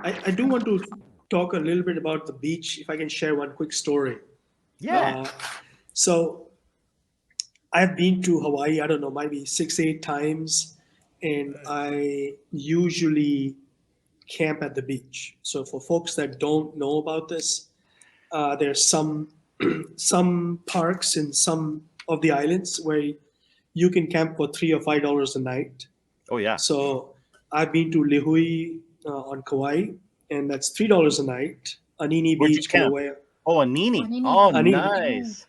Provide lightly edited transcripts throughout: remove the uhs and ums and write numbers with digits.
I do want to talk a little bit about the beach. If I can share one quick story. Yeah. Uh, so I've been to Hawaii, I don't know, maybe 6, 8 times, and I usually camp at the beach. So for folks that don't know about this, there's some parks in some of the islands where you can camp for $3 or $5 a night. Oh yeah. So I've been to Lihui on Kauai, and that's $3 a night. Anini Where'd you Beach, camp? Kilauea, Oh, a Nini. Panini. Oh, Anini. nice.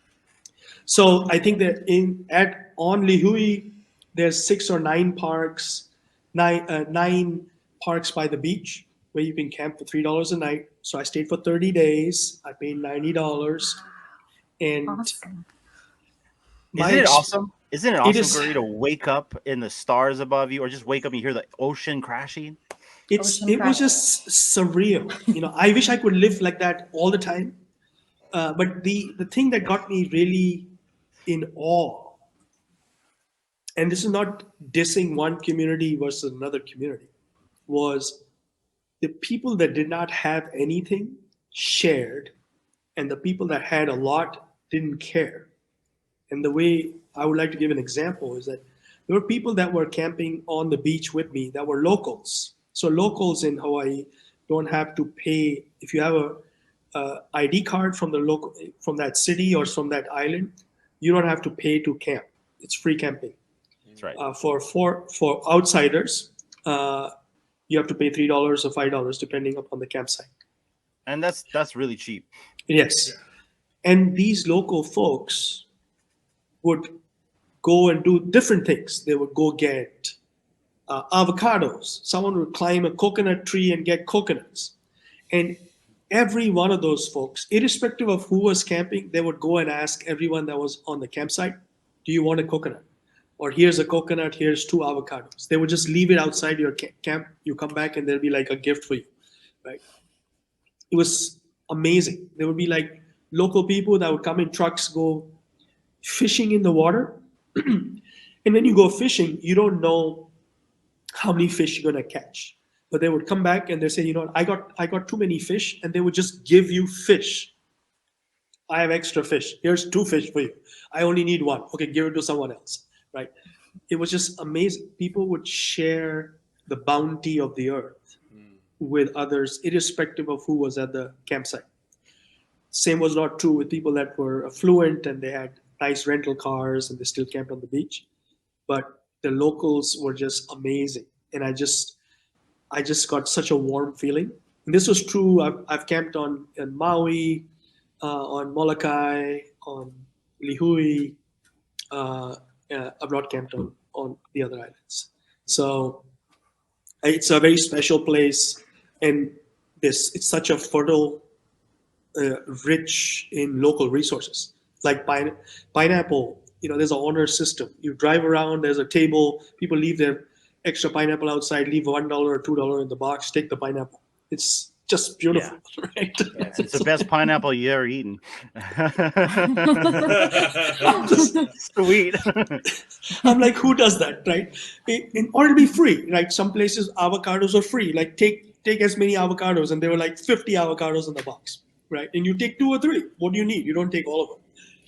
So I think that in at on Lihui, there's 6 or 9 parks, nine parks by the beach where you can camp for $3 a night. So I stayed for 30 days. I paid $90, and Awesome. my Isn't it ex- awesome? Isn't it it awesome, is Guri, to wake up in the stars above you, or just wake up and you hear the ocean crashing? it Ocean was crash. just surreal. I wish I could live like that all the time. But the thing that got me really in awe, and this is not dissing one community versus another community, was the people that did not have anything shared, and the people that had a lot didn't care. And the way I would like to give an example is that there were people that were camping on the beach with me that were locals. So locals in Hawaii don't have to pay if you have a ID card from the local from that city or from that island. You don't have to pay to camp. It's free camping. That's right. For outsiders, you have to pay $3 or $5 depending upon the campsite. And that's really cheap. Yes, and these local folks would go and do different things. They would go get avocados. Someone would climb a coconut tree and get coconuts. And every one of those folks, irrespective of who was camping, they would go and ask everyone that was on the campsite, "Do you want a coconut?" Or "Here's a coconut, here's 2 avocados." They would just leave it outside your camp. You come back and there'll be like a gift for you, right? It was amazing. There would be like local people that would come in trucks, go fishing in the water. And when you go fishing, you don't know how many fish you're gonna catch. But they would come back and they say, I got too many fish, and they would just give you fish. I have extra fish. Here's 2 fish for you. I only need one. Okay, give it to someone else. Right? It was just amazing. People would share the bounty of the earth with others, irrespective of who was at the campsite. Same was not true with people that were affluent and they had nice rental cars and they still camped on the beach. But the locals were just amazing, and I just got such a warm feeling. And this was true. I've camped on in Maui, on Molokai, on Lihui. I've not camped on the other islands. So it's a very special place, and it's such a fertile, rich in local resources like pineapple. There's an honor system. You drive around, there's a table, people leave their extra pineapple outside, leave $1 or $2 in the box, take the pineapple. It's just beautiful, right? Yeah, it's the best pineapple you ever eaten. Sweet. I'm like, who does that, right? Or it'll be free, right? Some places avocados are free. Like take as many avocados, and there were like 50 avocados in the box, right? And you take 2 or 3. What do you need? You don't take all of them,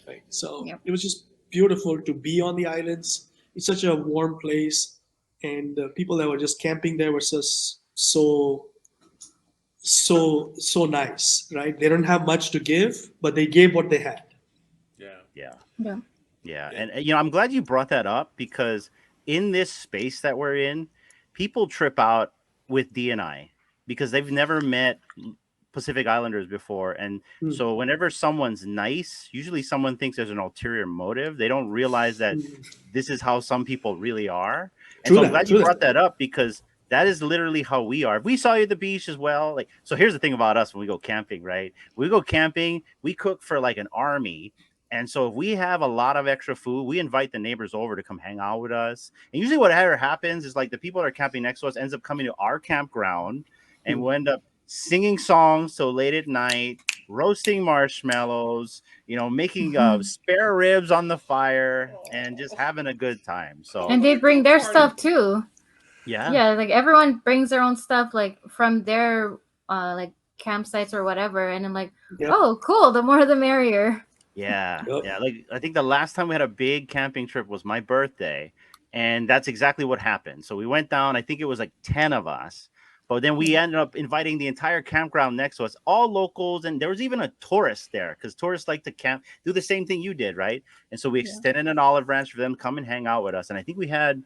right? So Yep. it was just beautiful to be on the islands. It's such a warm place, and the people that were just camping there were just so nice, right? They don't have much to give, but they gave what they had. Yeah. Yeah. Yeah. Yeah. And, I'm glad you brought that up, because in this space that we're in, people trip out with D&I because they've never met Pacific Islanders before. And so whenever someone's nice, usually someone thinks there's an ulterior motive. They don't realize that this is how some people really are. And so I'm glad you brought that up, because that is literally how we are. If we saw you at the beach as well, so here's the thing about us when we go camping, right? We go camping, we cook for like an army. And so if we have a lot of extra food, we invite the neighbors over to come hang out with us. And usually whatever happens is like the people that are camping next to us ends up coming to our campground, and we'll end up singing songs till late at night, roasting marshmallows, making spare ribs on the fire, and just having a good time. So And they bring their stuff too. yeah. Yeah, like everyone brings their own stuff, like from their like campsites or whatever, and I'm like, Yep. oh, cool, the more the merrier. Yeah, Yep. yeah. Like I think the last time we had a big camping trip was my birthday, and that's exactly what happened. So we went down. I think it was like 10 of us, but then we ended up inviting the entire campground next to us, all locals, and there was even a tourist there because tourists like to camp, do the same thing you did, right? And so we Yeah. extended an olive branch for them to come and hang out with us, and I think we had,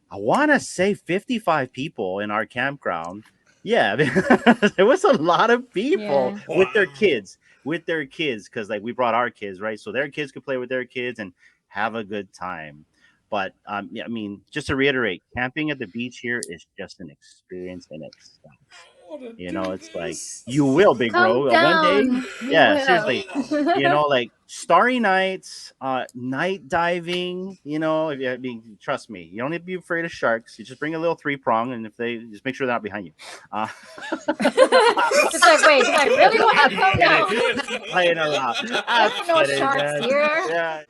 I want to say 55 people in our campground. Yeah, there was a lot of people Yeah. with their kids, because like we brought our kids, right? So their kids could play with their kids and have a good time. But yeah, I mean, just to reiterate, camping at the beach here is just an experience in itself. I wanna You know, do it's like this. you will, big Calm bro. One day, down. You yeah, will. seriously. You know, like starry nights, night diving. You know, if you, I mean, trust me, you don't need to be afraid of sharks. You just bring a little 3-prong, and if they just make sure they're not behind you. It's like, wait, it's like, really? What? Calm down. Playing around. There are no sharks here. Yeah.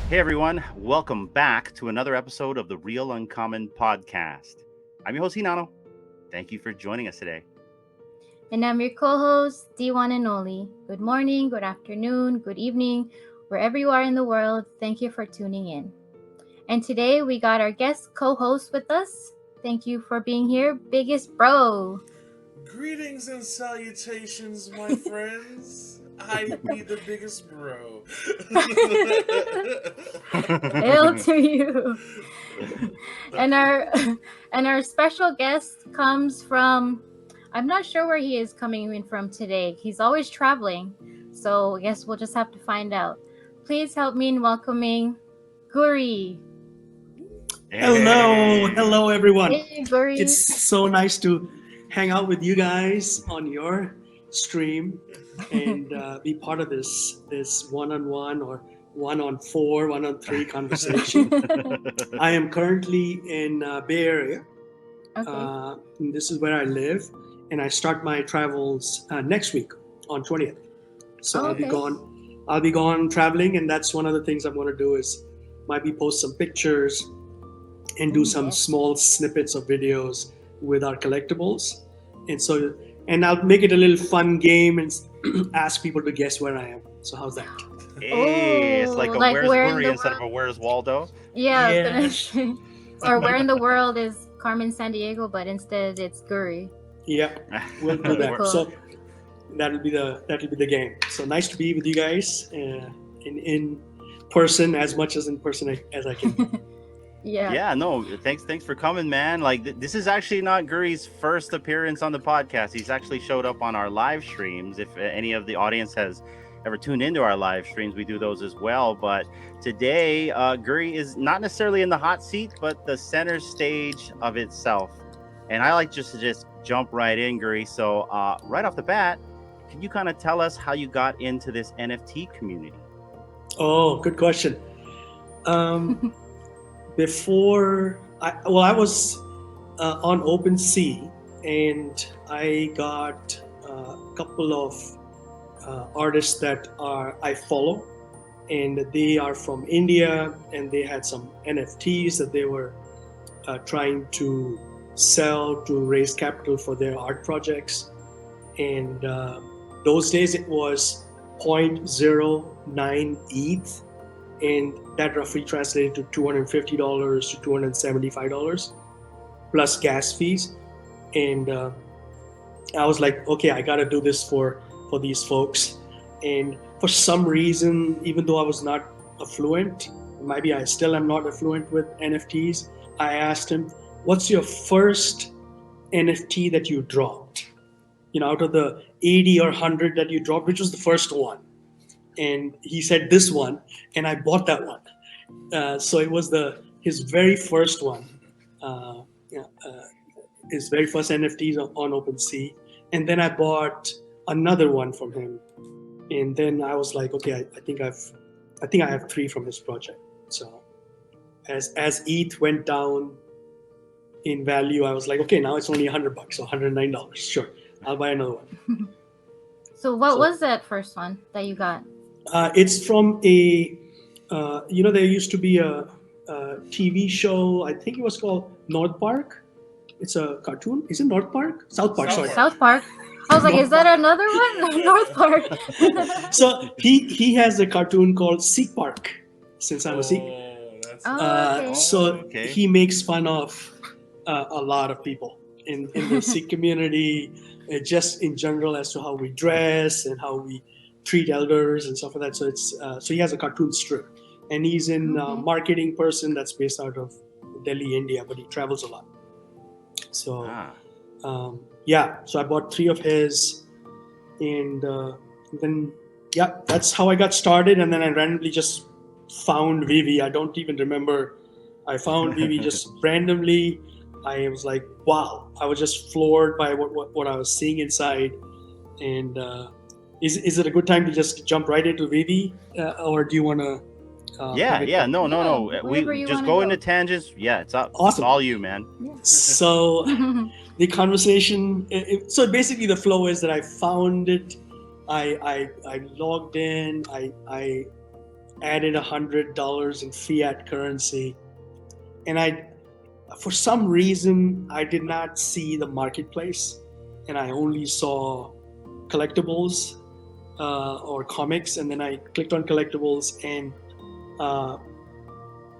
Hey everyone, welcome back to another episode of the Real Uncommon Podcast. I'm your host Hinano. Thank you for joining us today. And I'm your co-host, D1 and Oli. Good morning, good afternoon, good evening, wherever you are in the world. Thank you for tuning in. And today we got our guest co-host with us. Thank you for being here, Biggest Bro. Greetings and salutations, my friends. I be the biggest bro. Hail to you. And our special guest comes from, I'm not sure where he is coming in from today. He's always traveling, so I guess we'll just have to find out. Please help me in welcoming Guri. Hello, everyone. Hey, Guri. It's so nice to hang out with you guys on your stream and be part of this one-on-one or 1-on-4, 1-on-3 conversation. I am currently in Bay Area. Okay. And this is where I live, and I start my travels next week on 20th. So Okay. I'll be gone traveling, and that's one of the things I'm going to do is maybe post some pictures and do some small snippets of videos with our collectibles. And I'll make it a little fun game and ask people to guess where I am. So how's that? Hey, it's like a like Where's where in Guri the instead of a Where's Waldo. Yeah, I was gonna Yes. say. Or where in the world is Carmen San Diego, but instead it's Guri. Yeah, we'll do that. Cool. So that'll be the game. So nice to be with you guys in person as much as in person as I can. Yeah. No, thanks for coming, man. Like this is actually not Guri's first appearance on the podcast. He's actually showed up on our live streams. If any of the audience has ever tuned into our live streams, we do those as well. But today, Guri is not necessarily in the hot seat, but the center stage of itself. And I like to just jump right in, Guri. So right off the bat, can you kind of tell us how you got into this NFT community? Oh, good question. Before I was on OpenSea, and I got a couple of artists that I follow, and they are from India, and they had some NFTs that they were trying to sell to raise capital for their art projects. And those days it was 0.09 ETH, and that roughly translated to $250 to $275 plus gas fees. And I was like, okay, I got to do this for these folks. And for some reason, even though I was not affluent, maybe I still am not affluent with NFTs, I asked him, what's your first NFT that you dropped. Out of the 80 or 100 that you dropped, which was the first one? And he said this one, and I bought that one. So it was his very first one, his very first NFTs on OpenSea. And then I bought another one from him. And then I was like, okay, I think I have 3 from his project. So as ETH went down in value, I was like, okay, now it's only $100, so $109. Sure, I'll buy another one. So what was that first one that you got? It's from there used to be a TV show. I think it was called North Park. It's a cartoon. Is it North Park? South Park. Sorry. South Park. I was like, is that another one? North Park. So he has a cartoon called Sikh Park. Since I'm a Sikh. Okay. So he makes fun of a lot of people in the Sikh community, just in general as to how we dress and how we treat elders and stuff like that. So so he has a cartoon strip, and he's in marketing person that's based out of Delhi, India, but he travels a lot. So so I bought 3 of his, and then that's how I got started. And then I randomly just found VeVe. I don't even remember. I found VeVe just randomly. I was like, wow! I was just floored by what I was seeing inside. And is it a good time to just jump right into VeVe, or do you want to? No. We just go into tangents. Yeah, it's up. Awesome. It's all you, man. So the conversation. So basically, the flow is that I found it. I logged in. I added $100 in fiat currency, and for some reason I did not see the marketplace, and I only saw collectibles or comics, and then I clicked on collectibles, and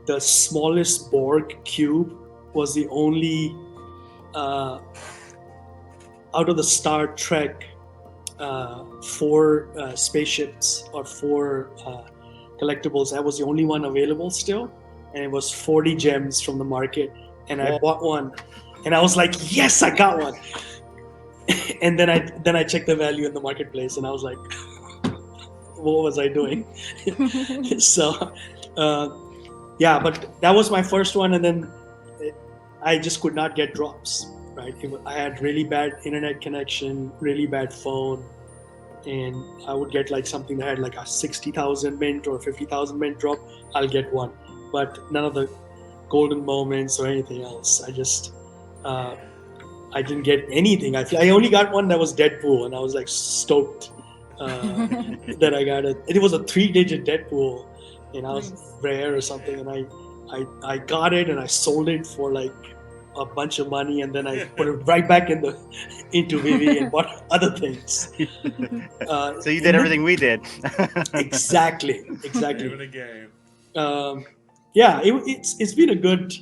the smallest Borg cube was the only out of the Star Trek 4 spaceships or 4 collectibles. That was the only one available still, and it was 40 gems from the market, and I bought one, and I was like, yes, I got one. And then I checked the value in the marketplace, and I was like, what was I doing? So but that was my first one, and then I just could not get drops, right? I had really bad internet connection, really bad phone, and I would get like something that had like a 60,000 mint or 50,000 mint drop. I'll get one, but none of the golden moments or anything else. I just I didn't get anything. I only got one that was Deadpool, and I was like stoked that I got it. It was a 3-digit Deadpool, and I was rare or something, and I got it, and I sold it for like a bunch of money, and then I put it right back into VeVe and bought other things. So you did everything we did. Exactly. Give it a game. It's been a good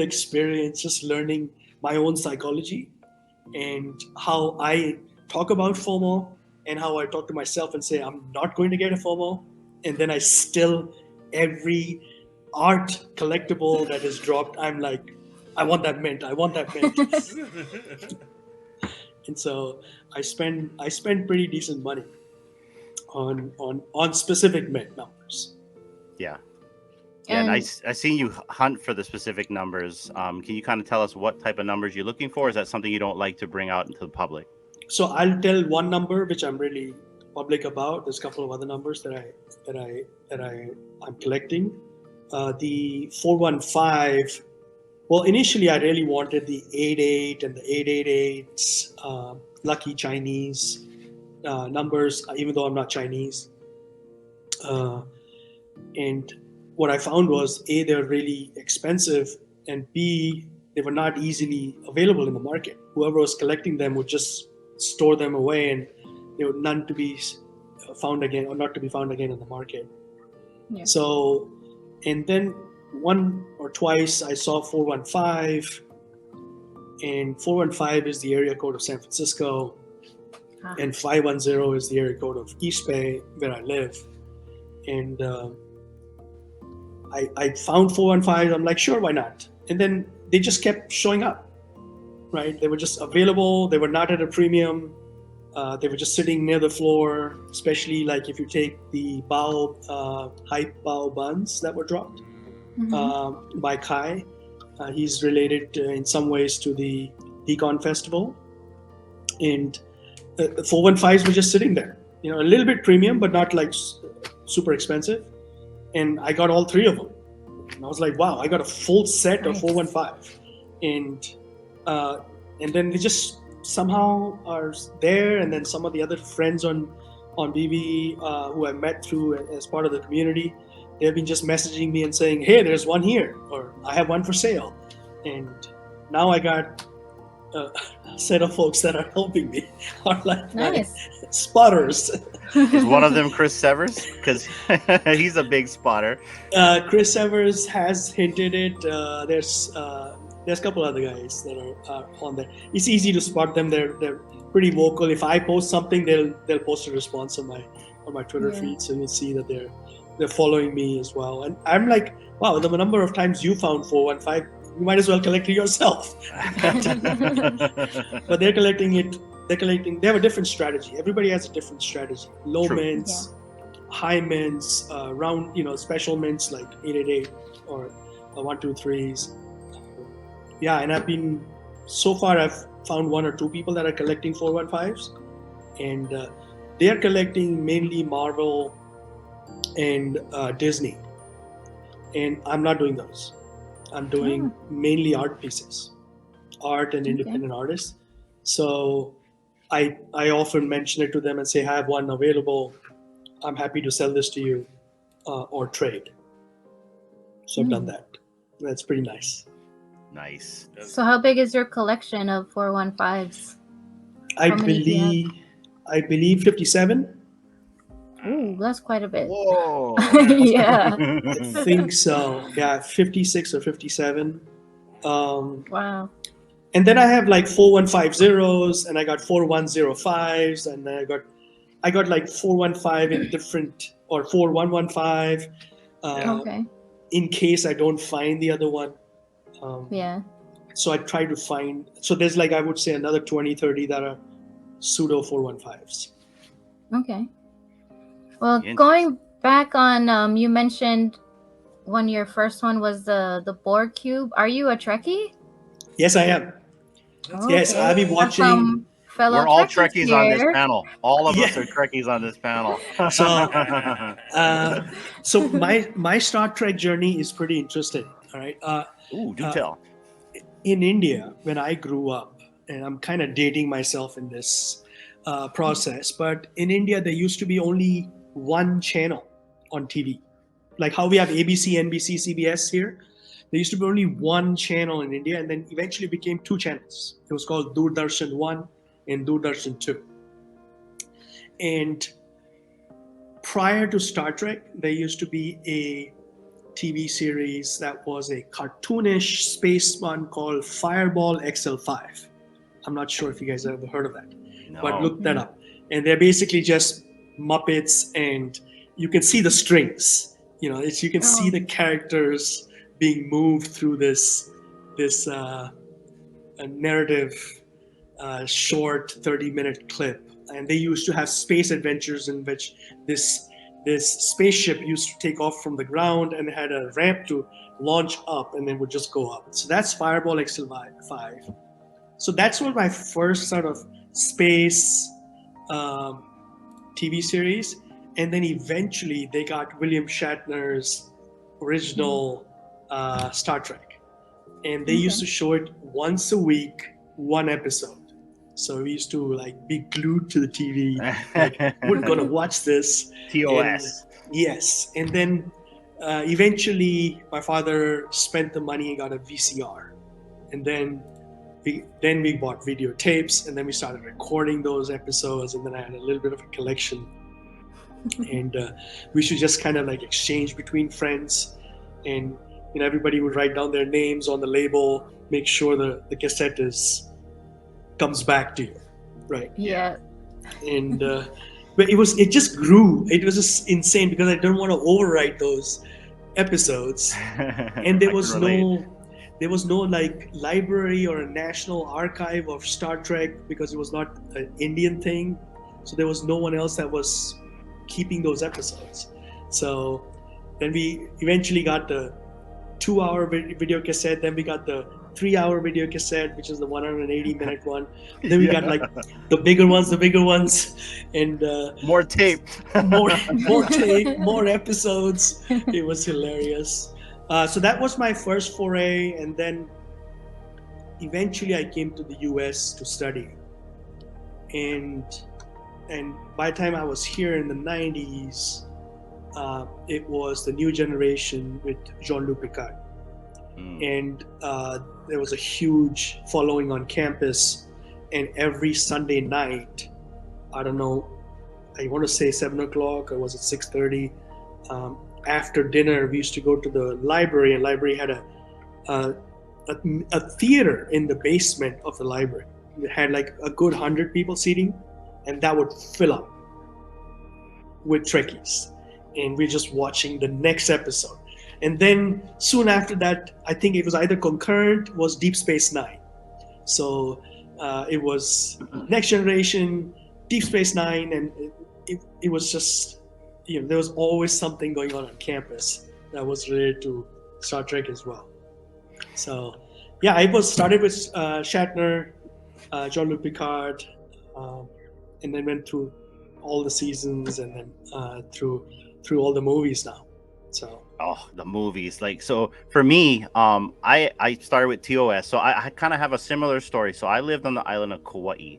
experience, just learning my own psychology and how I talk about FOMO and how I talk to myself and say I'm not going to get a FOMO, and then I still, every art collectible that is dropped, I'm like, I want that mint. And so I spend pretty decent money on specific mint numbers. Yeah. Yeah, and I seen you hunt for the specific numbers. Can you kind of tell us what type of numbers you're looking for? Is that something you don't like to bring out into the public? So I'll tell one number which I'm really public about. There's a couple of other numbers that I'm collecting. The 415. Well, initially I really wanted the 88 and the 888s, lucky Chinese numbers, even though I'm not Chinese. And what I found was A, they're really expensive, and B, they were not easily available in the market. Whoever was collecting them would just store them away, and they were none to be found again, or not to be found again in the market. Yeah. So, and then one or twice I saw 415, and 415 is the area code of San Francisco, and 510 is the area code of East Bay, where I live. And I found 415. I'm like, sure, why not? And then they just kept showing up. right? They were just available. They were not at a premium. They were just sitting near the floor, especially like if you take the hype bao buns that were dropped by Kai. He's related in some ways to the Econ Festival. And the 415s were just sitting there, a little bit premium, but not like super expensive. And I got all three of them. And I was like, wow, I got a full set of 415. And then they just somehow are there. And then some of the other friends on VeVe who I met through as part of the community, they've been just messaging me and saying, hey, there's one here, or I have one for sale. And now I got a set of folks that are helping me, are like spotters. Is one of them Chris Severs? Because he's a big spotter. Chris Severs has hinted it. There's a couple other guys that are on there. It's easy to spot them. They're pretty vocal. If I post something, they'll post a response on my Twitter feed, so you'll see that they're following me as well. And I'm like, wow, the number of times you found 415, you might as well collect it yourself. But they're collecting it. They have a different strategy. Everybody has a different strategy. Low mints, high mints, round, special mints like 888 or 123s. Yeah, and so far I've found one or two people that are collecting 415s, and they are collecting mainly Marvel and Disney. And I'm not doing those. I'm doing mainly art pieces, art and independent artists. So I often mention it to them and say, I have one available. I'm happy to sell this to you or trade. So I've done that. That's pretty nice. Nice. So how big is your collection of 415s? I believe 57. Ooh, that's quite a bit. Whoa. Yeah. I think so. Yeah, 56 or 57. Wow. And then I have like 4150s, and I got 4105s, and then I got like 415 in different, or 4115. In case I don't find the other one. So I try to find. So there's like, I would say another 20, 30 that are pseudo 415s. Okay. Well, going back on, you mentioned your first one was the Borg Cube. Are you a Trekkie? Yes, I am. Okay. Yes, I've been watching. We're all Trekkies on this panel. All of us are Trekkies on this panel. So my Star Trek journey is pretty interesting. All right. Ooh, do tell. In India, when I grew up, and I'm kind of dating myself in this process, but in India there used to be only one channel on TV, like how we have ABC, NBC, CBS here. There used to be only one channel in India, and then eventually became two channels. It was called Doordarshan 1 and Doordarshan 2. And prior to Star Trek, there used to be a TV series that was a cartoonish space one called Fireball XL5. I'm not sure if you guys have ever heard of that, but look that up. And they're basically just Muppets, and you can see the strings. You can see the characters being moved through this narrative short 30-minute clip. And they used to have space adventures in which this spaceship used to take off from the ground and had a ramp to launch up, and then would just go up. So that's Fireball XL5. So that's what my first sort of space TV series. And then eventually they got William Shatner's original Star Trek. And they used to show it once a week, one episode. So we used to like be glued to the TV. Like, we're gonna watch this. TOS. Yes. And then eventually my father spent the money and got a VCR. And then we bought videotapes, and then we started recording those episodes, and then I had a little bit of a collection. And we should just kind of like exchange between friends, and everybody would write down their names on the label, make sure the cassette comes back to you, right? Yeah. And but it just grew. It was just insane because I didn't want to overwrite those episodes, and there there was no like library or a national archive of Star Trek because it was not an Indian thing. So there was no one else that was keeping those episodes. So then we eventually got the 2-hour video cassette. Then we got the 3-hour video cassette, which is the 180-minute one. Then we got like the bigger ones, and More tape. more tape, more episodes. It was hilarious. So that was my first foray, and then eventually I came to the US to study. And by the time I was here in the 90s, it was the new generation with Jean-Luc Picard. And there was a huge following on campus, and every Sunday night, I don't know, I want to say 7 o'clock, or was it 6:30? After dinner, we used to go to the library, and library had a theater in the basement of the library. It had like a good 100 people seating, and that would fill up with Trekkies, and we're just watching the next episode. And then soon after that, I think it was either concurrent, was Deep Space Nine. So it was Next Generation, Deep Space Nine, and it was just, there was always something going on campus that was related to Star Trek as well. So yeah, I was started with Shatner, Jean-Luc Picard, and then went through all the seasons, and then through all the movies now. So. Oh, the movies. Like, so for me, I started with TOS. So I kind of have a similar story. So I lived on the island of Kauai.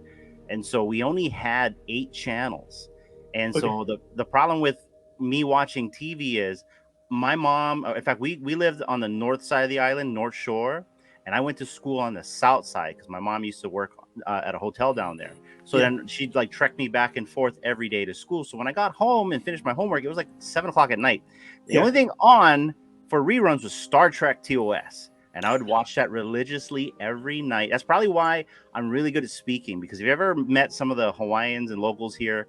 And so we only had 8 channels. And so the problem with me watching TV is my mom, in fact, we lived on the north side of the island, North Shore. And I went to school on the south side because my mom used to work at a hotel down there. So then she'd like trek me back and forth every day to school. So when I got home and finished my homework, it was like 7 o'clock at night. The only thing on for reruns was Star Trek TOS. And I would watch that religiously every night. That's probably why I'm really good at speaking, because if you ever met some of the Hawaiians and locals here,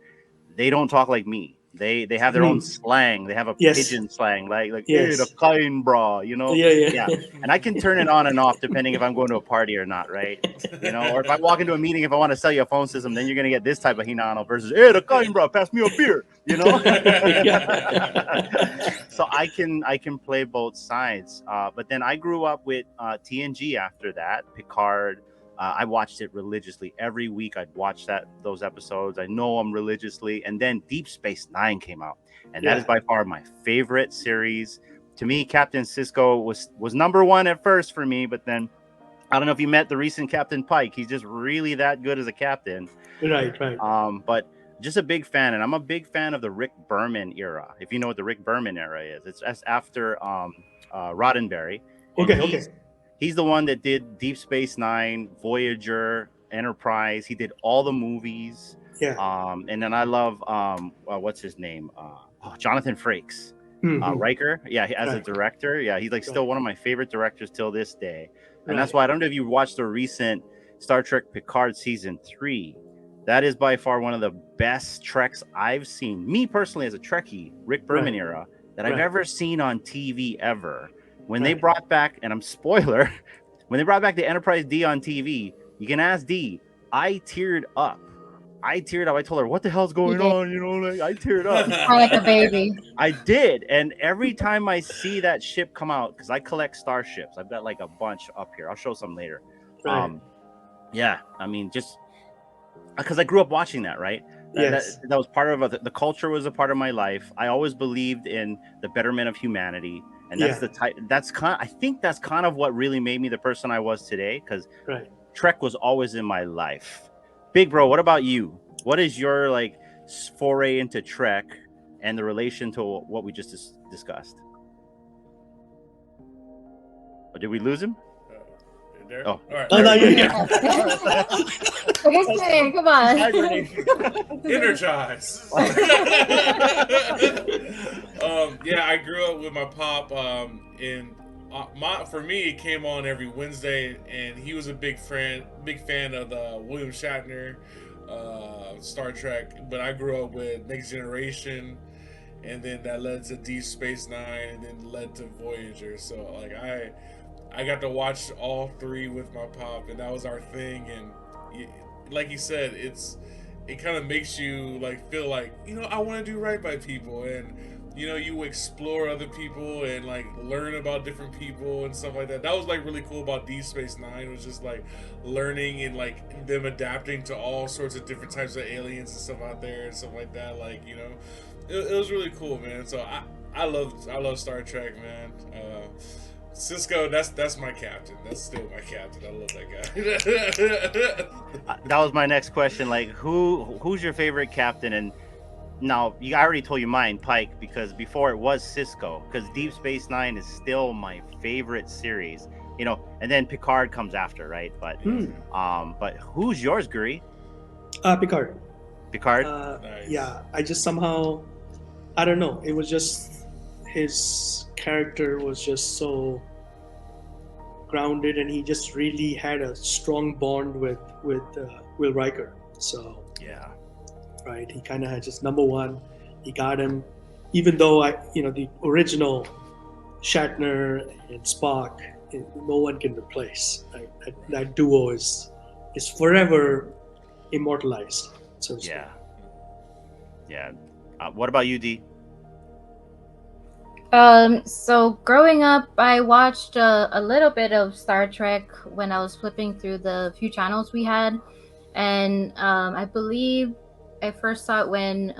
they don't talk like me. They have their own slang. They have a pigeon slang, like hey, the kind bra, Yeah. And I can turn it on and off depending if I'm going to a party or not, right? Or if I walk into a meeting, if I want to sell you a phone system, then you're gonna get this type of hinano versus hey, the kind bra, pass me a beer, So I can play both sides. But then I grew up with TNG after that, Picard. I watched it religiously every week. I'd watch those episodes. I know them religiously. And then Deep Space Nine came out, and that is by far my favorite series. To me, Captain Sisko was number one at first for me, but then I don't know if you met the recent Captain Pike. He's just really that good as a captain. Right. But just a big fan, and I'm a big fan of the Rick Berman era. If you know what the Rick Berman era is, it's after Roddenberry. Okay. He's the one that did Deep Space Nine, Voyager, Enterprise. He did all the movies. Yeah. And then I love what's his name? Jonathan Frakes. Riker. Yeah, as a director. Yeah, he's like still one of my favorite directors till this day. And that's why I don't know if you watched the recent Star Trek Picard season 3. That is by far one of the best Treks I've seen. Me personally, as a Trekkie, Rick Berman era, that I've ever seen on TV ever. When they brought back, and I'm spoiler, when they brought back the Enterprise D on TV, you can ask D. I teared up. I told her, "What the hell's going on?" I teared up. Like a baby. I did, and every time I see that ship come out, because I collect starships, I've got like a bunch up here. I'll show some later. Right. I mean, just because I grew up watching that, right? That was part of the culture. Was a part of my life. I always believed in the betterment of humanity. And that's the type. I think that's kind of what really made me the person I was today. Because Trek was always in my life. Big bro, what about you? What is your like foray into Trek and the relation to what we just discussed? Or did we lose him? There? Oh, all right. Oh, no, you're here. Come on. Energize. I grew up with my pop, and for me, it came on every Wednesday, and he was a big fan of the William Shatner, Star Trek. But I grew up with Next Generation, and then that led to Deep Space Nine, and then led to Voyager. So like I got to watch all three with my pop, and that was our thing. And like he said, it kind of makes you like feel like, I want to do right by people, and you explore other people and like learn about different people and stuff like that. That was like really cool about Deep Space Nine, was just like learning and like them adapting to all sorts of different types of aliens and stuff out there and stuff like that. Like, it was really cool, man. So I love Star Trek, man. Cisco, that's my captain. That's still my captain. I love that guy. That was my next question. Like, who's your favorite captain? And now, I already told you mine, Pike, because before it was Cisco. Because Deep Space Nine is still my favorite series. And then Picard comes after, right? But who's yours, Guri? Picard. Picard. Nice. Yeah, I just somehow, I don't know. It was just his character was just so grounded, and he just really had a strong bond with Will Riker. So yeah, right, he kind of had just number one. He got him, even though the original Shatner and Spock, no one can replace. Right? That duo is forever immortalized. So to speak. Yeah. What about you, D? So growing up, I watched a little bit of Star Trek when I was flipping through the few channels we had, and I believe I first saw it when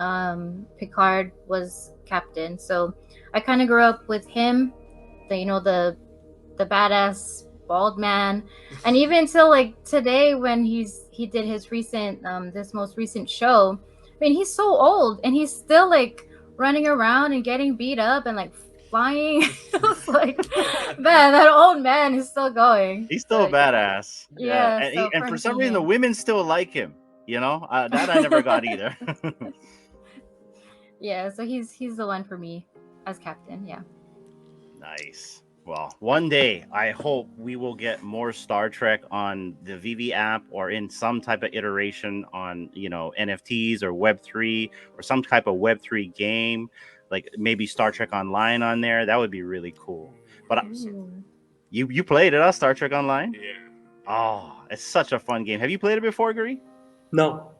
Picard was captain. So I kind of grew up with him, the badass bald man, and even until like today when he did his recent this most recent show. I mean, he's so old and he's still like running around and getting beat up and like flying. It was like, man, that old man is still going. He's still a badass. Yeah. And for some reason, the women still like him. That I never got either. Yeah, so he's the one for me as captain. Yeah. Nice. Well, one day I hope we will get more Star Trek on the VeVe app or in some type of iteration on, NFTs or Web3 or some type of Web3 game, like maybe Star Trek Online on there. That would be really cool. But you played it, Star Trek Online? Yeah. Oh, it's such a fun game. Have you played it before, Guri? No.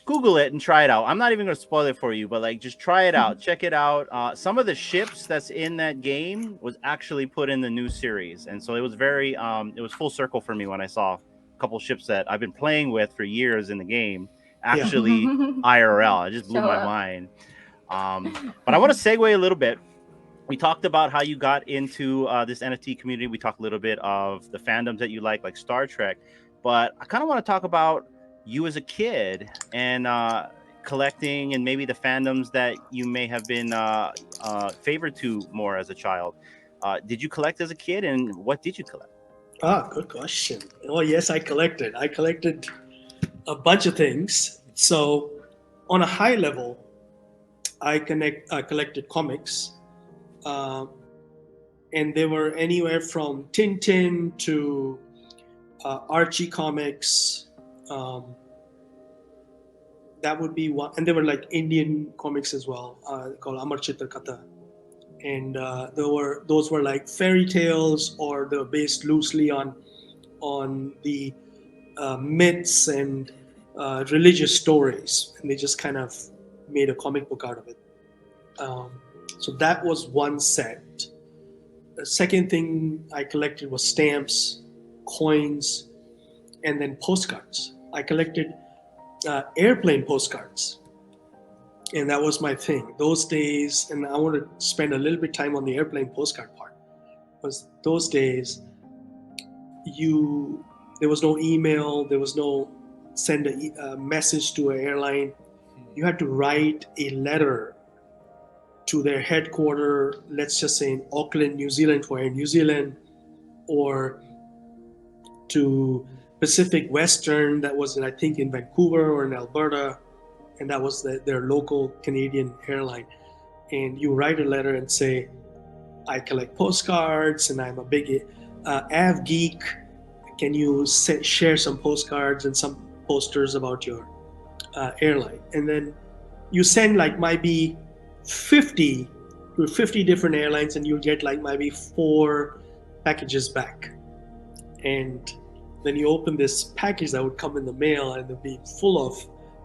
Google it and try it out. I'm not even going to spoil it for you, but like just try it out. Check it out. Some of the ships that's in that game was actually put in the new series, and so it was very it was full circle for me when I saw a couple ships that I've been playing with for years in the game actually IRL. It just blew my mind. But I want to segue a little bit. We talked about how you got into this NFT community. We talked a little bit of the fandoms that you like Star Trek, but I kind of want to talk about you as a kid and collecting and maybe the fandoms that you may have been favored to more as a child. Did you collect as a kid, and what did you collect? Good question. Oh, yes, I collected. I collected a bunch of things. So on a high level, I collected comics, and they were anywhere from Tintin to Archie comics. That would be one, and there were like Indian comics as well, called Amar Chitra Katha, and those were like fairy tales, or they were based loosely on the myths and religious stories, and they just kind of made a comic book out of it. So that was one set. The second thing I collected was stamps, coins, and then postcards. I collected airplane postcards, and that was my thing those days. And I want to spend a little bit time on the airplane postcard part, because those days there was no email, there was no send a message to an airline. You had to write a letter to their headquarters, let's just say in Auckland, New Zealand, for Air New Zealand, or to Pacific Western, that was I think in Vancouver or in Alberta, and that was their local Canadian airline. And you write a letter and say, I collect postcards and I'm a big Av geek. Can you share some postcards and some posters about your airline? And then you send like maybe 50 different airlines, and you'll get like maybe 4 packages back. And then you open this package that would come in the mail, and it'd be full of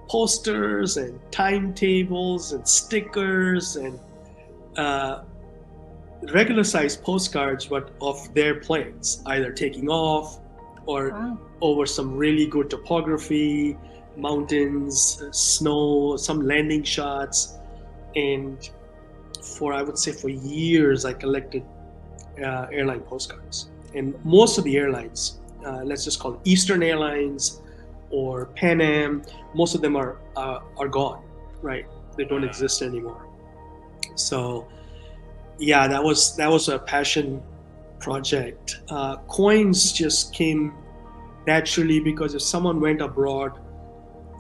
posters and timetables and stickers and regular size postcards, but of their planes, either taking off or over some really good topography, mountains, snow, some landing shots. And I would say for years, I collected airline postcards. And most of the airlines, let's just call it Eastern Airlines or Pan Am, most of them are gone, right? They don't exist anymore. So yeah, that was a passion project. Coins just came naturally because if someone went abroad,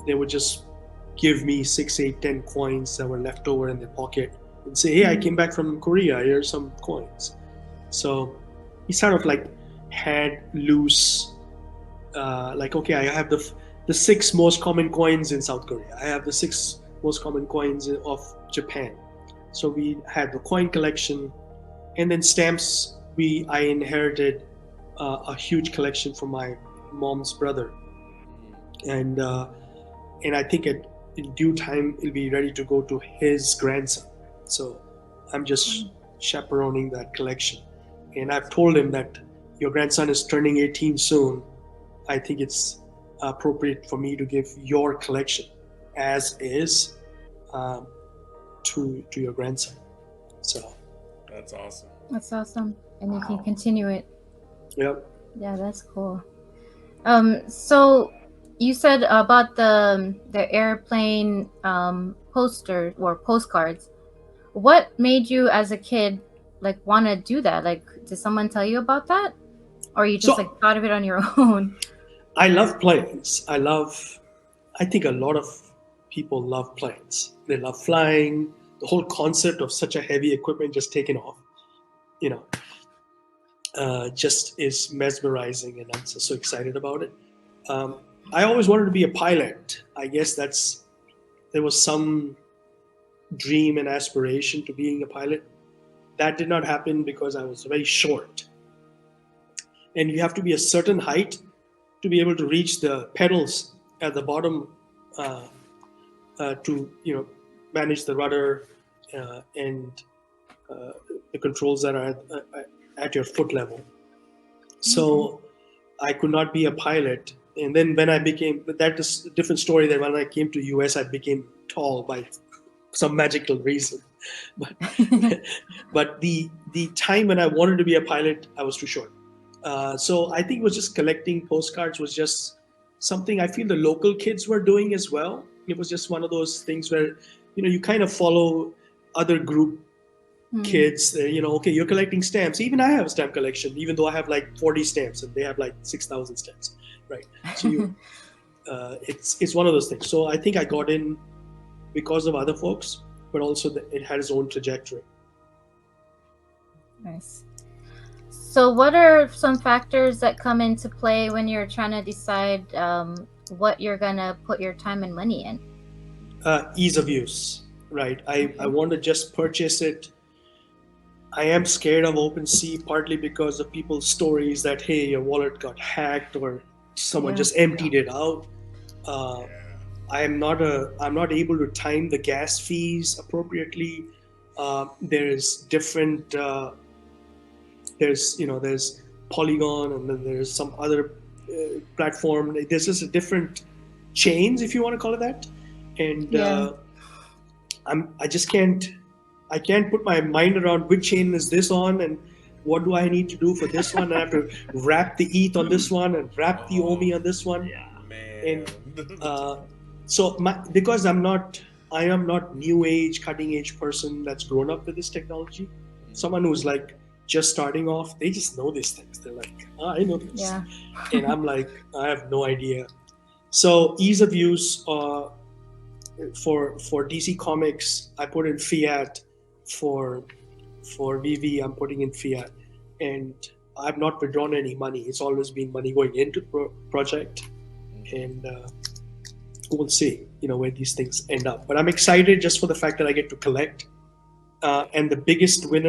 they would just give me 6, 8, 10 coins that were left over in their pocket and say, hey, I came back from Korea, here's some coins. So he sort of like had loose, like, okay, I have the 6 most common coins in South Korea. I have the 6 most common coins of Japan. So we had the coin collection, and then stamps. I inherited a huge collection from my mom's brother, and I think in due time it'll be ready to go to his grandson. So I'm just chaperoning that collection, and I've told him that your grandson is turning 18 soon. I think it's appropriate for me to give your collection as is to your grandson. So that's awesome. That's awesome. And you can continue it. Yep. Yeah, that's cool. So you said about the airplane poster or postcards. What made you as a kid like want to do that? Like, did someone tell you about that, or you just like thought of it on your own? I love planes. I think a lot of people love planes. They love flying. The whole concept of such a heavy equipment just taking off, just is mesmerizing, and I'm so excited about it. I always wanted to be a pilot. I guess there was some dream and aspiration to being a pilot. That did not happen because I was very short. And you have to be a certain height to be able to reach the pedals at the bottom to manage the rudder and the controls that are at your foot level. So I could not be a pilot. And then when that is a different story, that when I came to US, I became tall by some magical reason. But the time when I wanted to be a pilot, I was too short. So I think it was just collecting postcards was just something I feel the local kids were doing as well. It was just one of those things where, you kind of follow other group kids. Okay, you're collecting stamps. Even I have a stamp collection, even though I have like 40 stamps and they have like 6,000 stamps, right? So it's one of those things. So I think I got in because of other folks, but also it had its own trajectory. Nice. So what are some factors that come into play when you're trying to decide what you're going to put your time and money in? Ease of use, right? I want to just purchase it. I am scared of OpenSea partly because of people's stories that, hey, your wallet got hacked or someone just emptied it out. I'm not able to time the gas fees appropriately. There's different, there's Polygon, and then there's some other platform. There's just a different chains, if you want to call it that. And I can't put my mind around which chain is this on and what do I need to do for this one. I have to wrap the ETH on this one and wrap the OMI on this one. Yeah, man. And because I am not new age, cutting edge person that's grown up with this technology. Someone who's like just starting off, they just know these things. They're like, I know this. Yeah. And I'm like, I have no idea. So ease of use for DC Comics, I put in fiat. For VeVe, I'm putting in fiat, and I've not withdrawn any money. It's always been money going into the project, and we'll see, where these things end up. But I'm excited just for the fact that I get to collect, and the biggest win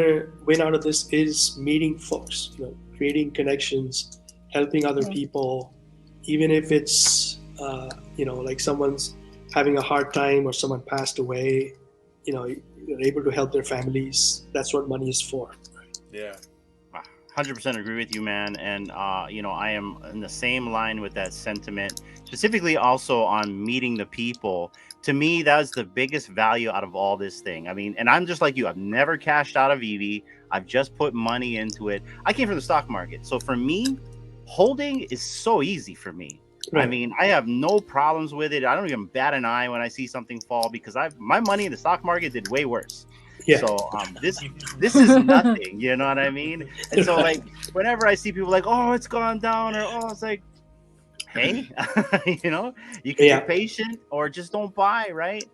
out of this is meeting folks. creating connections, helping other people, even if it's like someone's having a hard time or someone passed away, you're able to help their families. That's what money is for. Yeah. 100% agree with you, man. And, I am in the same line with that sentiment, specifically also on meeting the people. To me, that's the biggest value out of all this thing. I mean, and I'm just like you. I've never cashed out of VeVe. I've just put money into it. I came from the stock market. So for me, holding is so easy for me. Right. I mean, I have no problems with it. I don't even bat an eye when I see something fall because my money in the stock market did way worse. Yeah. So this is nothing, you know what I mean? And so like whenever I see people like, oh, it's gone down, or oh, it's like, hey, you can be patient or just don't buy, right?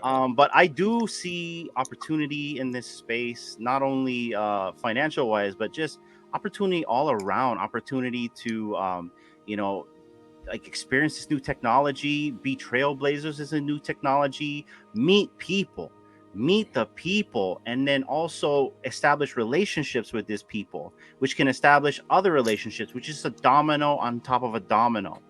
Yeah. But I do see opportunity in this space, not only financial wise, but just opportunity all around. Opportunity to like experience this new technology, be trailblazers as a new technology, meet the people, and then also establish relationships with these people, which can establish other relationships, which is a domino on top of a domino.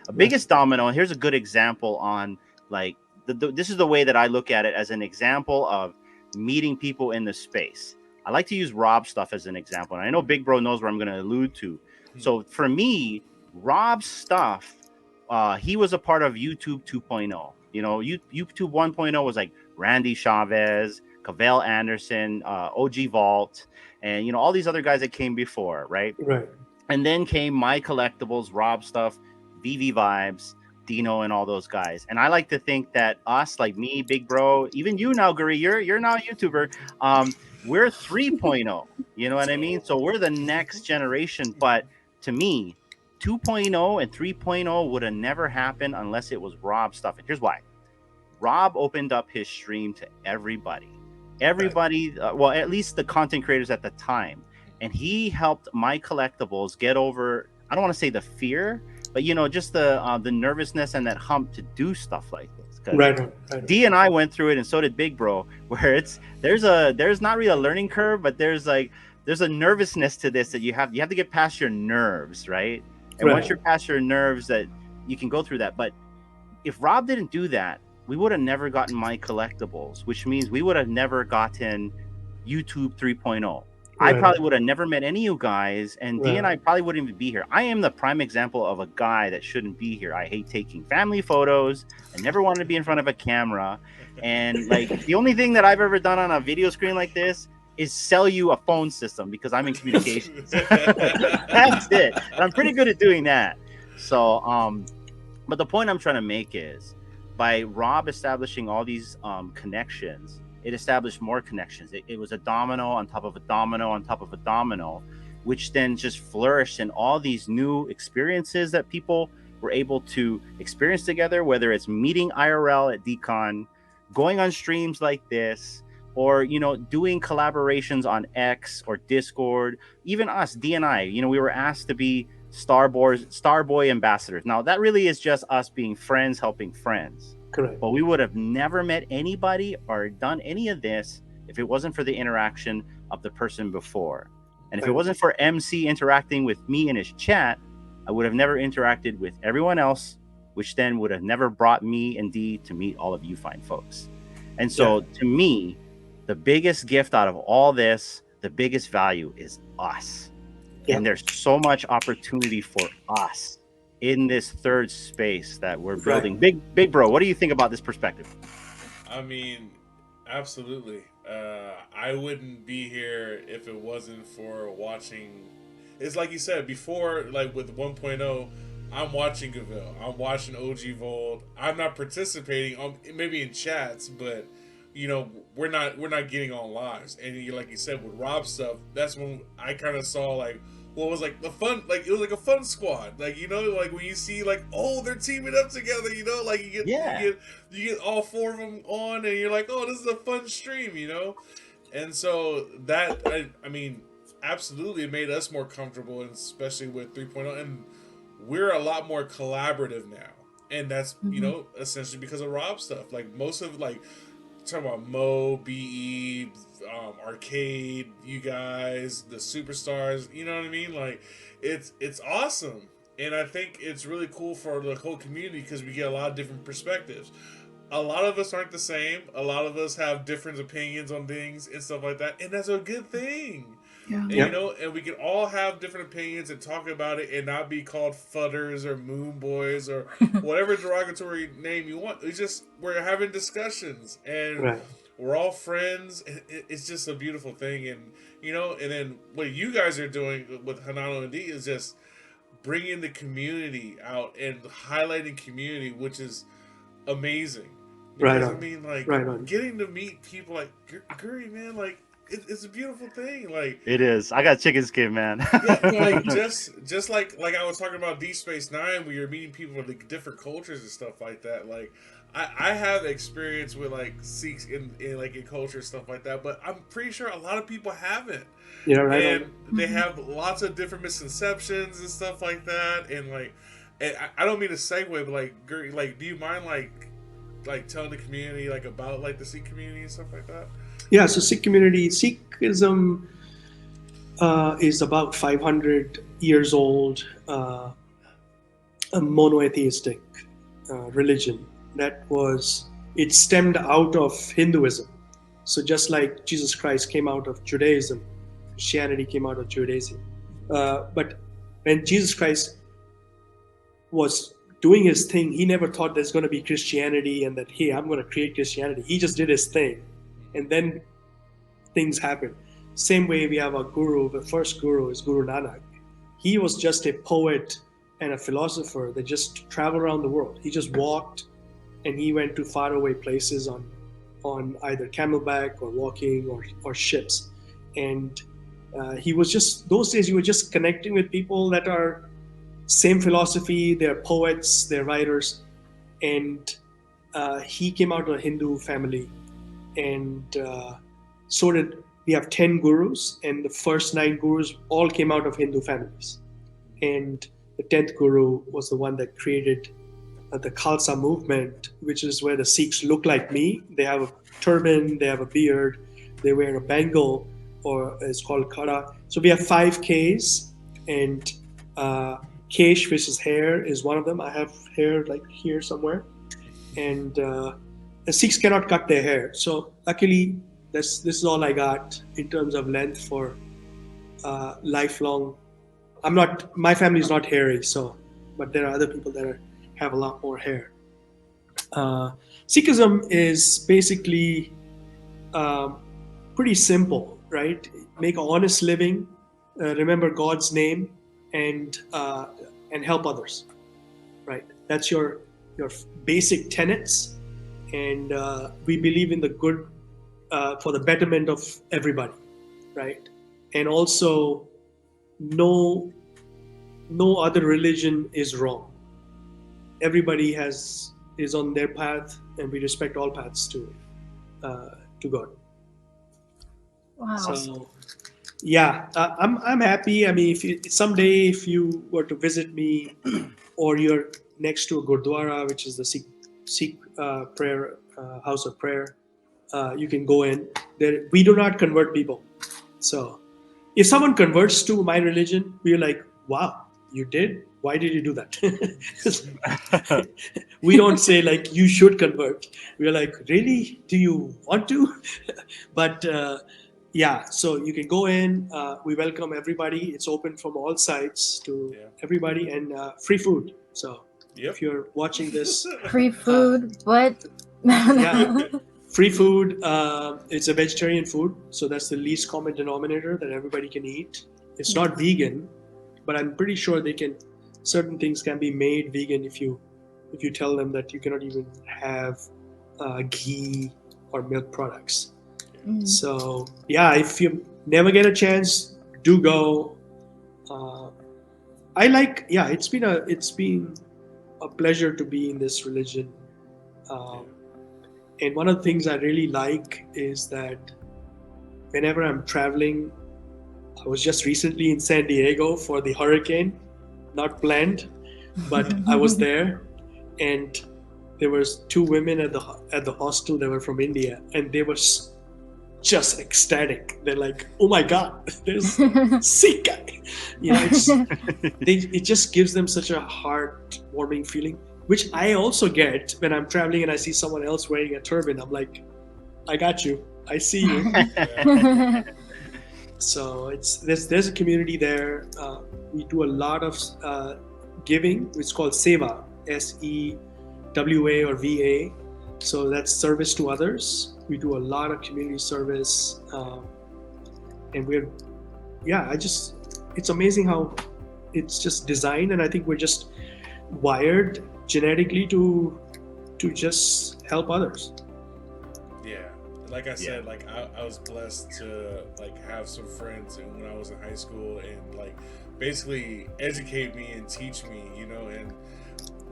A biggest domino, and here's a good example on like, this is the way that I look at it as an example of meeting people in the space. I like to use Rob's stuff as an example, and I know Big Bro knows where I'm going to allude to. So for me, Rob's stuff, he was a part of YouTube 2.0. YouTube 1.0 was like Randy Chavez, Cavell Anderson, OG Vault, and all these other guys that came before, right? Right. And then came My Collectibles, Rob stuff, VeVe Vibes, Dino, and all those guys. And I like to think that us, like me, Big Bro, even you now, Guri, you're now a YouTuber. We're 3.0. You know what I mean? So we're the next generation. But to me, 2.0 and 3.0 would have never happened unless it was Rob stuff. And here's why. Rob opened up his stream to everybody, well, at least the content creators at the time. And he helped My Collectibles get over, I don't want to say the fear, but just the nervousness and that hump to do stuff like this. Right. D and I went through it, and so did Big Bro, where there's not really a learning curve, but there's a nervousness to this that you have to get past your nerves, right? And once you're past your nerves, that you can go through that. But if Rob didn't do that, we would have never gotten My Collectibles, which means we would have never gotten YouTube 3.0. I probably would have never met any of you guys, and D and I probably wouldn't even be here. I am the prime example of a guy that shouldn't be here. I hate taking family photos. I never wanted to be in front of a camera. And like the only thing that I've ever done on a video screen like this is sell you a phone system because I'm in communications. That's it. And I'm pretty good at doing that. So, but the point I'm trying to make is by Rob establishing all these connections, it established more connections. It was a domino on top of a domino on top of a domino, which then just flourished in all these new experiences that people were able to experience together, whether it's meeting IRL at DCon, going on streams like this, or, doing collaborations on X or Discord, even us, D&I, we were asked to be Starboy ambassadors. Now, that really is just us being friends, helping friends. Correct. But we would have never met anybody or done any of this if it wasn't for the interaction of the person before. And if it wasn't for MC interacting with me in his chat, I would have never interacted with everyone else, which then would have never brought me and D to meet all of you fine folks. And so to me, the biggest gift out of all this, the biggest value is us. Yeah. And there's so much opportunity for us in this third space that we're building. Big Bro, what do you think about this perspective? I mean, absolutely. I wouldn't be here if it wasn't for watching. It's like you said before, like with 1.0, I'm watching Gaville, I'm watching OG Vold. I'm not participating on maybe in chats, but we're not getting on lives. And like you said with Rob stuff, that's when I kind of saw like what was like the fun, like it was like a fun squad, like like when you see like, oh, they're teaming up together, like you get all four of them on, and you're like, oh, this is a fun stream, and so that I mean, absolutely, it made us more comfortable, and especially with 3.0, and we're a lot more collaborative now, and that's essentially because of Rob stuff. Like most of talking about Mo, BE, Arcade, you guys, the superstars. You know what I mean? Like, it's awesome, and I think it's really cool for the whole community because we get a lot of different perspectives. A lot of us aren't the same. A lot of us have different opinions on things and stuff like that, and that's a good thing. Yeah. And, Yep. you know, and we can all have different opinions and talk about it and not be called fudders or moon boys or whatever derogatory name you want. It's just we're having discussions and Right. we're all friends. And it's just a beautiful thing, and you know. And then what you guys are doing with Hanano and D is just bringing the community out and highlighting community, which is amazing. Right Because, on. I mean, like Right on. getting to meet people like Guri, man, like. It's a beautiful thing. Like It is. I got chicken skin, man. like just like I was talking about Deep Space Nine, where you're meeting people with like, different cultures and stuff like that. Like I have experience with like Sikhs in culture and stuff like that, but I'm pretty sure a lot of people haven't. Yeah, right And on. they have lots of different misconceptions and stuff like that. And like, and I don't mean to segue, but like, Guri, like, do you mind like telling the community like about like the Sikh community and stuff like that? Yeah, so Sikh community, Sikhism is about 500 years old, a monotheistic religion it stemmed out of Hinduism. So just like Jesus Christ came out of Judaism, Christianity came out of Judaism. But when Jesus Christ was doing his thing, he never thought there's going to be Christianity and that, hey, I'm going to create Christianity. He just did his thing. And then things happen. Same way we have our guru, the first guru is Guru Nanak. He was just a poet and a philosopher that just traveled around the world. He just walked and he went to faraway places on either camelback or walking or ships. And he was just, those days you were just connecting with people that are same philosophy, they're poets, they're writers. And he came out of a Hindu family. And so did we have 10 gurus, and the first 9 gurus all came out of Hindu families. And the 10th guru was the one that created the Khalsa movement, which is where the Sikhs look like me. They have a turban, they have a beard, they wear a bangle, or it's called kara. So we have 5 Ks, and Kesh, which is hair, is one of them. I have hair like here somewhere. And the Sikhs cannot cut their hair. So luckily, this is all I got in terms of length for lifelong. My family is not hairy, but there are other people that have a lot more hair. Sikhism is basically pretty simple, right? Make an honest living, remember God's name, and help others, right? That's your basic tenets. And we believe in the good for the betterment of everybody, right? And also, no other religion is wrong. Everybody is on their path, and we respect all paths to God. Wow. So, yeah, I'm happy. I mean, someday if you were to visit me, or you're next to a Gurdwara, which is the Sikh prayer house of prayer, you can go in. There, we do not convert people. So, if someone converts to my religion, we're like, "Wow, you did? Why did you do that?" We don't say like you should convert. We're like, "Really? Do you want to?" But yeah, so you can go in. We welcome everybody. It's open from all sides to everybody, and free food. So if you're watching this, Free food, but yeah, free food. It's a vegetarian food, so that's the least common denominator that everybody can eat. It's not vegan, but I'm pretty sure certain things can be made vegan if you tell them that you cannot even have ghee or milk products. So yeah, if you never get a chance, do go. It's been a pleasure to be in this religion. And one of the things I really like is that whenever I'm traveling, I was just recently in San Diego for the hurricane, not planned, but I was there. And there was two women at the hostel that were from India, and they were just ecstatic. They're like, "Oh my God, there's a Sikh guy!" You know, it just gives them such a heartwarming feeling, which I also get when I'm traveling and I see someone else wearing a turban. I'm like, "I got you. I see you." So there's a community there. We do a lot of giving. It's called Seva, SEWA or VA. So that's service to others. We do a lot of community service, and it's amazing how it's just designed, and I think we're just wired genetically to just help others. Yeah, like I said, like I was blessed to like have some friends, and when I was in high school, and like basically educate me and teach me, you know, and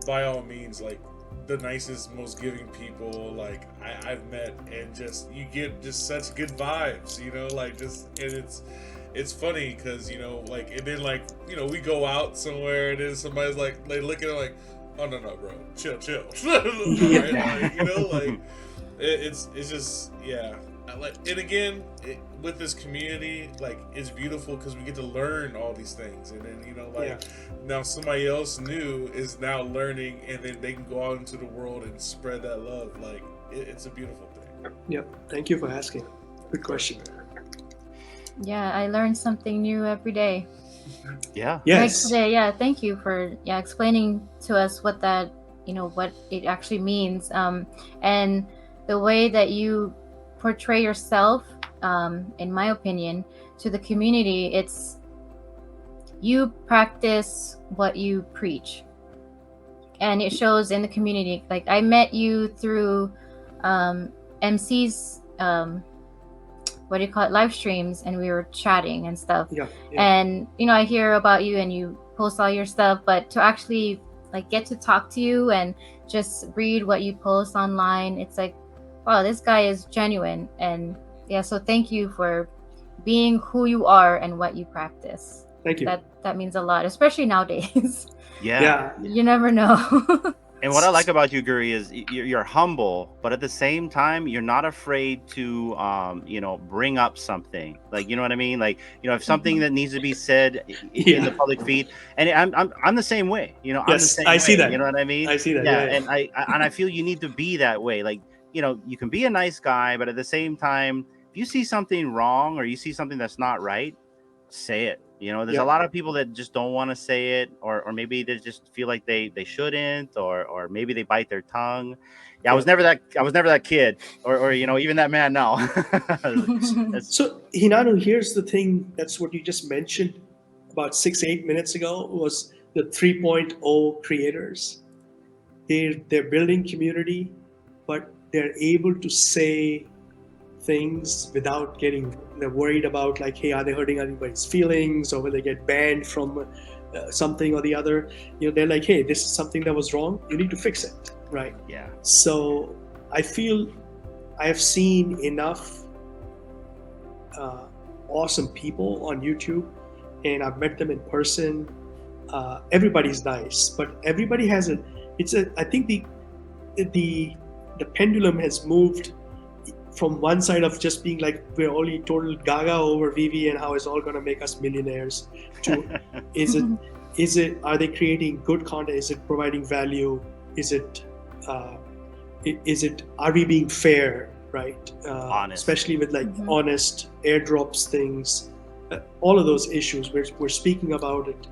by all means, like the nicest, most giving people like I've met, and just you get just such good vibes, you know, like just, and it's funny because, you know, like, and then like, you know, we go out somewhere and then somebody's like, they look at it like, oh no bro, chill right? Like, you know, like it's just, yeah. Like, and again, with this community, like it's beautiful because we get to learn all these things, and then, you know, like now somebody else new is now learning, and then they can go out into the world and spread that love. Like it's a beautiful thing. Yep. Thank you for asking. Good question. Yeah, I learn something new every day. Yeah. Yes. Like today, thank you for explaining to us what that, you know, what it actually means, and the way that you portray yourself, in my opinion, to the community. It's you practice what you preach, and it shows in the community. Like I met you through MC's what do you call it, live streams, and we were chatting and stuff. And you know, I hear about you and you post all your stuff, but to actually like get to talk to you and just read what you post online, it's like, wow, this guy is genuine. And so thank you for being who you are and what you practice. Thank you. That means a lot, especially nowadays. Yeah. You never know. And what I like about you, Guri, is you're humble, but at the same time, you're not afraid to, you know, bring up something. Like, you know what I mean? Like, you know, if something that needs to be said in the public feed, and I'm the same way. You know, I'm the same way. I see that. You know what I mean? I see that. Yeah. And I feel you need to be that way. Like, you know, you can be a nice guy, but at the same time, if you see something wrong or you see something that's not right, say it. You know, there's a lot of people that just don't want to say it, or maybe they just feel like they shouldn't, or maybe they bite their tongue. I was never that kid, or you know, even that man now. So Hinanu, here's the thing. That's what you just mentioned about 6-8 minutes ago, was the 3.0 creators. They're building community, but they're able to say things without getting worried about like, hey, are they hurting anybody's feelings, or will they get banned from something or the other? You know, they're like, hey, this is something that was wrong, you need to fix it, right? Yeah. So I feel I have seen enough awesome people on YouTube, and I've met them in person. Everybody's nice, but everybody has I think the pendulum has moved from one side of just being like, we're only total gaga over VeVe and how it's all going to make us millionaires, to are they creating good content? Is it providing value? Are we being fair, right? Honest. Especially with like honest airdrops things, all of those issues, we're speaking about it.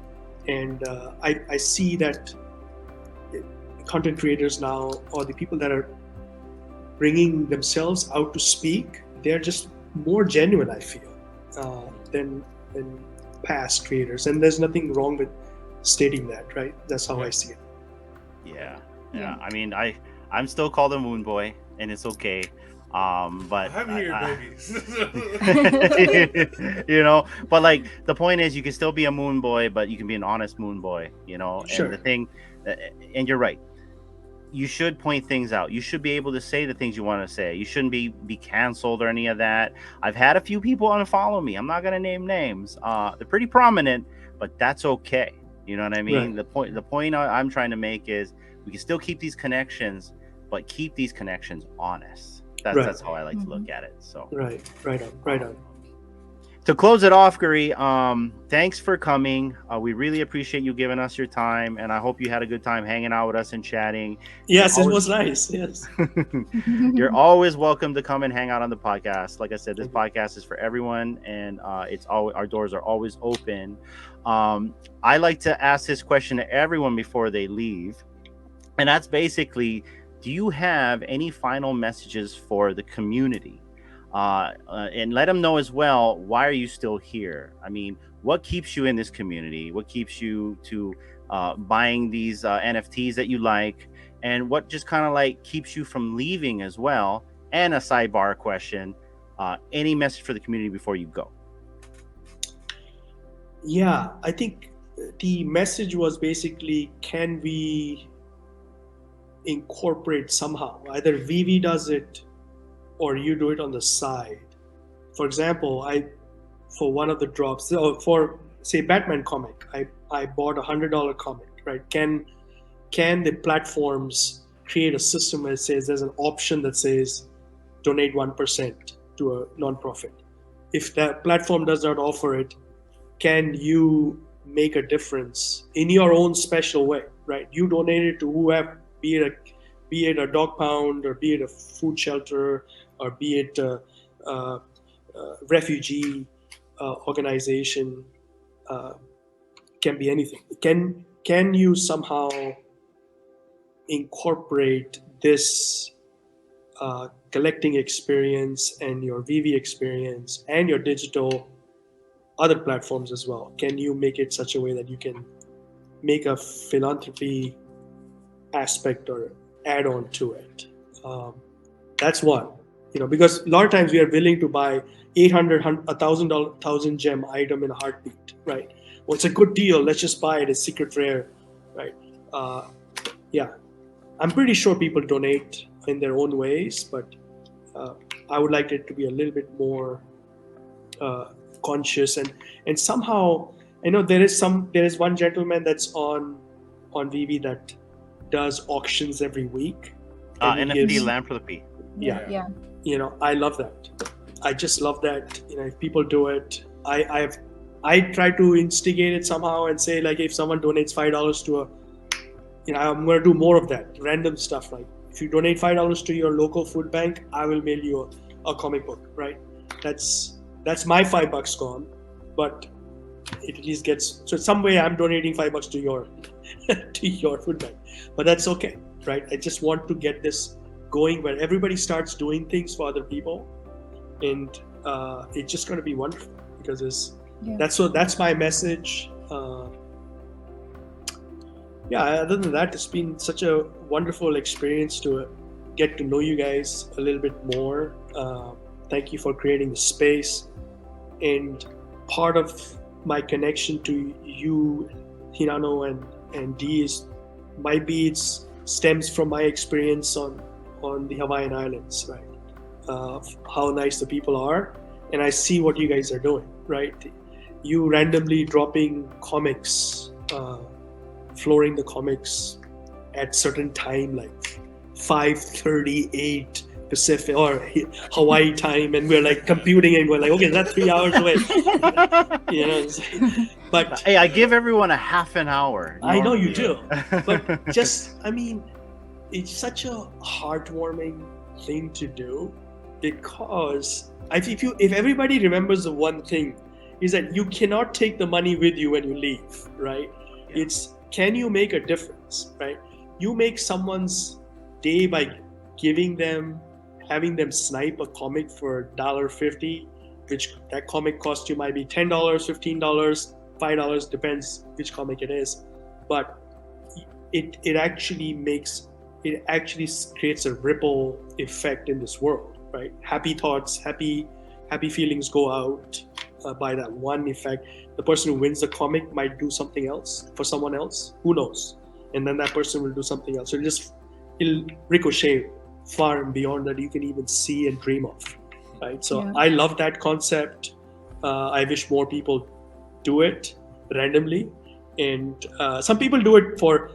And I see that content creators now, or the people that are bringing themselves out to speak, they're just more genuine, I feel, than past creators. And there's nothing wrong with stating that, right? That's how I see it. Yeah. I mean, I'm still called a moon boy, and it's okay. But I'm here, baby. You know, but like the point is, you can still be a moon boy, but you can be an honest moon boy, you know. Sure. And the thing, and you're right, you should point things out. You should be able to say the things you want to say. You shouldn't be canceled or any of that. I've had a few people unfollow me. I'm not going to name names. They're pretty prominent, but that's okay. You know what I mean? Right. The point I'm trying to make is we can still keep these connections, but keep these connections honest. Right. That's how I like to look at it. So Right on. to close it off, Guri, thanks for coming. We really appreciate you giving us your time, and I hope you had a good time hanging out with us and chatting. Yes, it was nice. Yes. You're always welcome to come and hang out on the podcast. Like I said, this podcast is for everyone, and it's always, our doors are always open. I like to ask this question to everyone before they leave, and that's basically, do you have any final messages for the community? And let them know as well, why are you still here? I mean, what keeps you in this community? What keeps you to buying these NFTs that you like? And what just kind of like keeps you from leaving as well? And a sidebar question, any message for the community before you go? Yeah, I think the message was basically, can we incorporate somehow? Either VeVe does it or you do it on the side. For example, for one of the drops, for say Batman comic, I bought $100 comic, right? Can the platforms create a system where it says there's an option that says donate 1% to a nonprofit? If that platform does not offer it, can you make a difference in your own special way, right? You donate it to whoever, be it a dog pound, or be it a food shelter, or be it a refugee organization, can be anything. Can you somehow incorporate this collecting experience and your VeVe experience and your digital other platforms as well? Can you make it such a way that you can make a philanthropy aspect or add on to it? That's one, because a lot of times we are willing to buy $800, $1,000 gem item in a heartbeat, right? Well, it's a good deal. Let's just buy it. It's secret rare, right? Yeah, I'm pretty sure people donate in their own ways, but I would like it to be a little bit more conscious and somehow, I know there is one gentleman that's on VeVe that does auctions every week. NFT Philanthropy. Yeah. I love that. I just love that. If people do it, I try to instigate it somehow and say, like, if someone donates $5 to I'm going to do more of that random stuff. Like, if you donate $5 to your local food bank, I will mail you a comic book, right? That's my $5 gone, but it at least gets, so some way I'm donating $5 to your to your food bank, but that's okay, right? I just want to get this going where everybody starts doing things for other people, and it's just going to be wonderful, because that's my message. Other than that, it's been such a wonderful experience to get to know you guys a little bit more. Thank you for creating the space, and part of my connection to you, Hirano and D, stems from my experience on the Hawaiian Islands, right? How nice the people are, and I see what you guys are doing, right? You randomly dropping comics, flooring the comics at certain time, like 5:38 Pacific or Hawaii time, and we're like computing and we're like, okay, that's 3 hours away. But hey, I give everyone a half an hour. I know you do, but just, it's such a heartwarming thing to do, because if everybody remembers the one thing, is that you cannot take the money with you when you leave, right? Yeah. It's, can you make a difference, right? You make someone's day by having them snipe a comic for $1.50, which that comic cost you might be $10, $15, $5, depends which comic it is. But it actually creates a ripple effect in this world, right? Happy thoughts, happy feelings go out by that one effect. The person who wins the comic might do something else for someone else, who knows? And then that person will do something else. So it'll ricochet far and beyond that you can even see and dream of, right? So I love that concept. I wish more people do it randomly, and some people do it for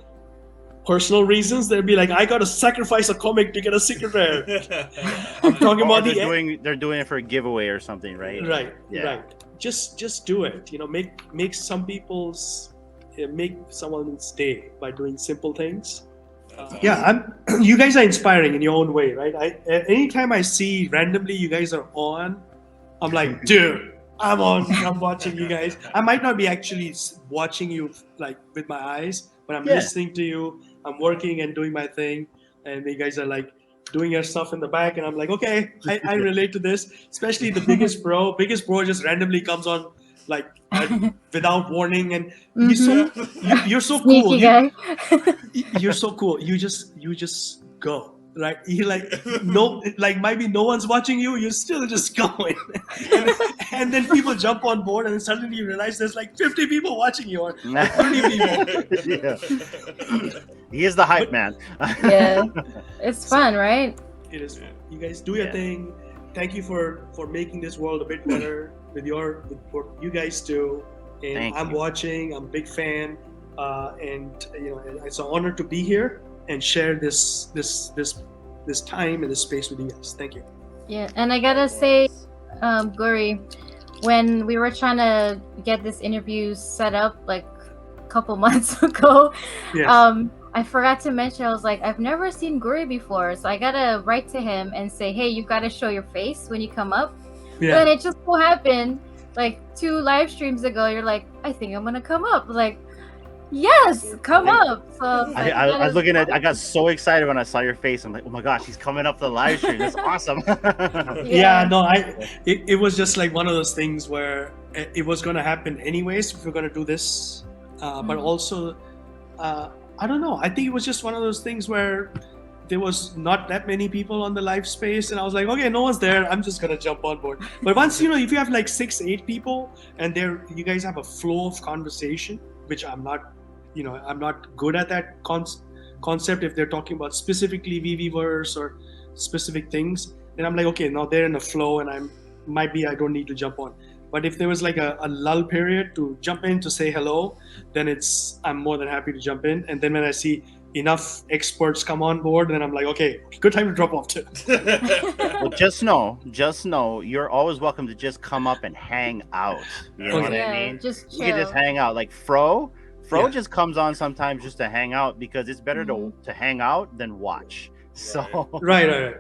personal reasons. They'll be like, I got to sacrifice a comic to get a secret rare. I'm talking Or about they're doing it for a giveaway or something, right? Right, Yeah. right. Just do it. You know, make some people's make someone's day by doing simple things. Yeah, you guys are inspiring in your own way, right? Anytime I see randomly you guys are on, I'm like, dude, I'm on. I'm watching you guys. I might not be actually watching you like with my eyes, but I'm listening to you. I'm working and doing my thing, and you guys are like doing your stuff in the back, and I'm like, okay, I relate to this. Especially the biggest bro. Biggest bro just randomly comes on like without warning, and you're so cool. Sneaky guy. You're so cool. You just go. Right, you like maybe no one's watching you. You're still just going, and then people jump on board, and then suddenly you realize there's like 50 people watching you, or 30 people. Yeah. He is the hype man. Yeah, it's fun, right? It is. You guys do your thing. Thank you for making this world a bit better with what you guys do. And I'm watching. I'm a big fan, and it's an honor to be here and share this time and this space with you guys. Thank you. Yeah, and I gotta say, Guri, when we were trying to get this interview set up like a couple months ago, I forgot to mention, I was like, I've never seen Guri before, so I gotta write to him and say, hey, you gotta show your face when you come up. Yeah. And it just so happened, like 2 live streams ago, you're like, I think I'm gonna come up. Like, yes, come up. So I was looking at, I got so excited when I saw your face. I'm like, oh my gosh, he's coming up the live stream. That's awesome. It was just like one of those things where it was going to happen anyways if we're going to do this. But also, I don't know. I think it was just one of those things where there was not that many people on the live space, and I was like, okay, no one's there. I'm just going to jump on board. But once, if you have like 6-8 people and you guys have a flow of conversation, which I'm not good at that concept. If they're talking about specifically VeVeverse or specific things, then I'm like, okay, now they're in a flow, and I don't need to jump on. But if there was like a lull period to jump in to say hello, then I'm more than happy to jump in. And then when I see enough experts come on board, then I'm like, okay, good time to drop off too. Well, just know, you're always welcome to just come up and hang out. You know what I mean? Just chill. You can just hang out. Like Fro just comes on sometimes just to hang out, because it's better to hang out than watch. So right.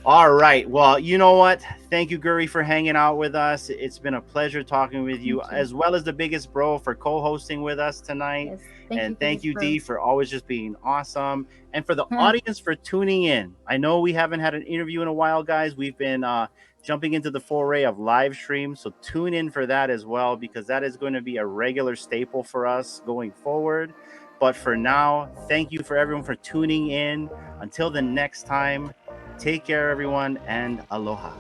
All right. Well, you know what? Thank you, Guri, for hanging out with us. It's been a pleasure talking with you, as well as the biggest bro for co-hosting with us tonight. Yes, thank you, Dee, for always just being awesome. And for the audience for tuning in. I know we haven't had an interview in a while, guys. We've been jumping into the foray of live streams, so tune in for that as well, because that is going to be a regular staple for us going forward. But for now, thank you for everyone for tuning in. Until the next time, take care, everyone, and aloha.